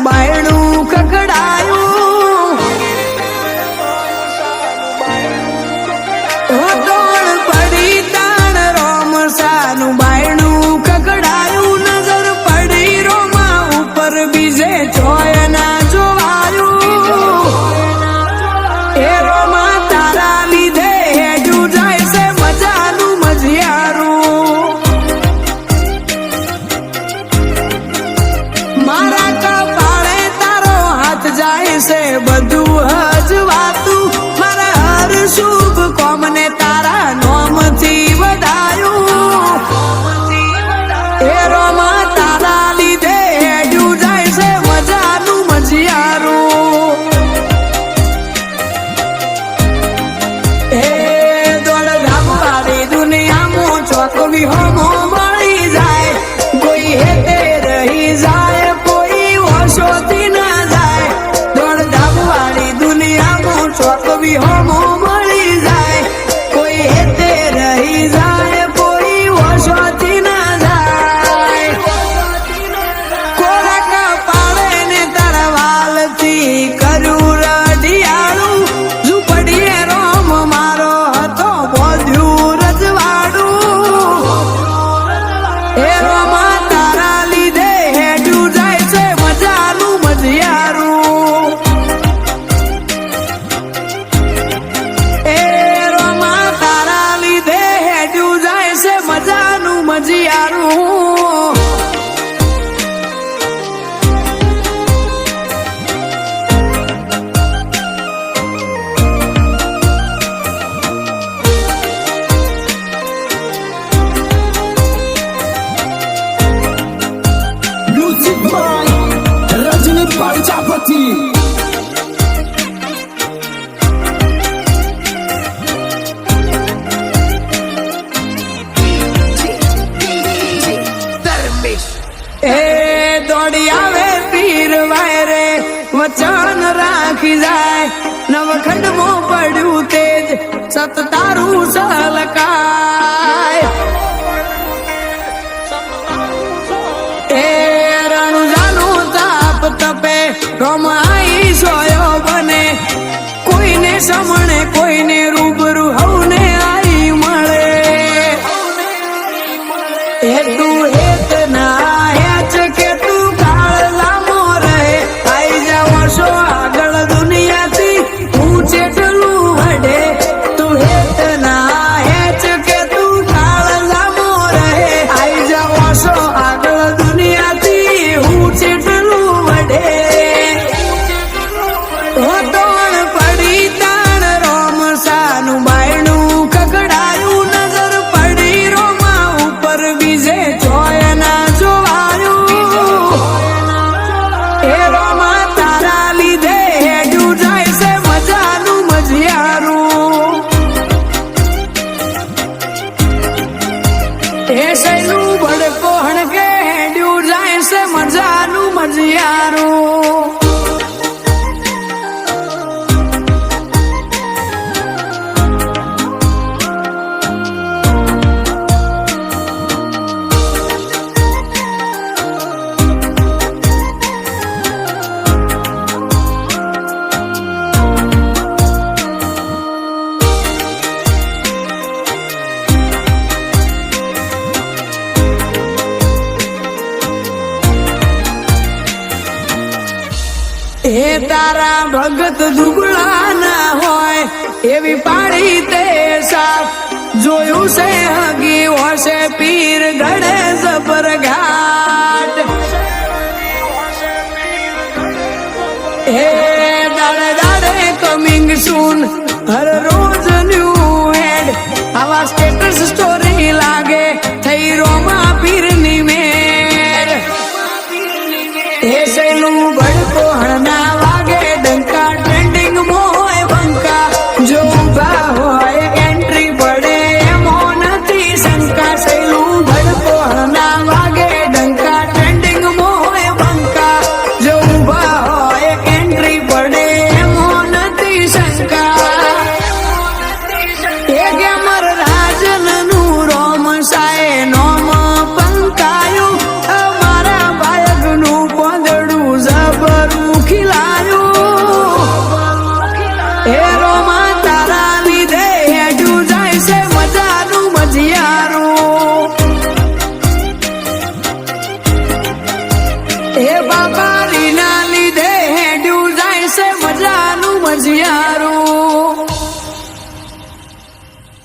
બાયણું કકડાયું દોણ પડી તાણ રોમસાનું બાયણું કકડાયું નજર પડી રોમા ઉપર બીજે જોય ના જોવાયું એ રોમા તારા લીધે હેડું જાય છે મજાનું મજિયારું મારા જાય છે બધું હજવાતું મારા હર શુભ કોમને તારા નોમથી વધાયું એ રોમા તારા લીધે હેડ્યું જાય છે મજાનું મજિયારું એ દોડધામ વાળી દુનિયામાં ચોકવી હોમો મળી જાય કોઈ હેતે રહી જાય કોઈ વર્ષોથી ચોકવી હોમો મળી જાય કોઈ હેતે રહી જાય કોઈ વર્ષોથી ના જાય કોરા કપાળે ને તરવાલથી કર્યું રઢિયાળું ઝૂંપડીએ રોમ મારો હતો બોધ્યું રજવાડું એ રોમા તારા લીધે હેડ્યું જાય છે મજાનું મજિયારું મજિયારું Music by Rajini Prajapati. એ દોડી આવે પીર વાયરે વચન રાખી જાય નવખંડમાં પડ્યું તેજ સત તારું સલકાય એ રણુજાનું તાપ તપે રોમાઈ સોયો બને કોઈને સમણે કોઈને રૂબરૂ હવને આઈ મળે એ તું હેત ના હેચ કે તું કાળ લાંબો રહે આઈ જા વર્ષો આગળ દુનિયાથી હું ચેટલું વડે તું હેત ના હેચ કે તું કાળ લાંબો રહે આઈ જા વર્ષો આગળ દુનિયાથી હું ચેટલું વડે તોણ પડી તાણ રોમસાનું બાયણું કકડાયું નજર પડી રોમા ઉપર બીજે જોય ના જોવાયું એ રોમા તારા લીધે હેડ્યું જાય છે મજાનું મજિયારું એ સૈનું ભડકો હણકે હેડ્યું જાય છે મજાનું મજિયારું હે તારા ભગત દુબળા ના હોય એવી પાડી તે સાફ જોયું છે હગી હોશે પીર ગળે જબર ઘાટ હે દાડે દાડે કમિંગ સૂન હર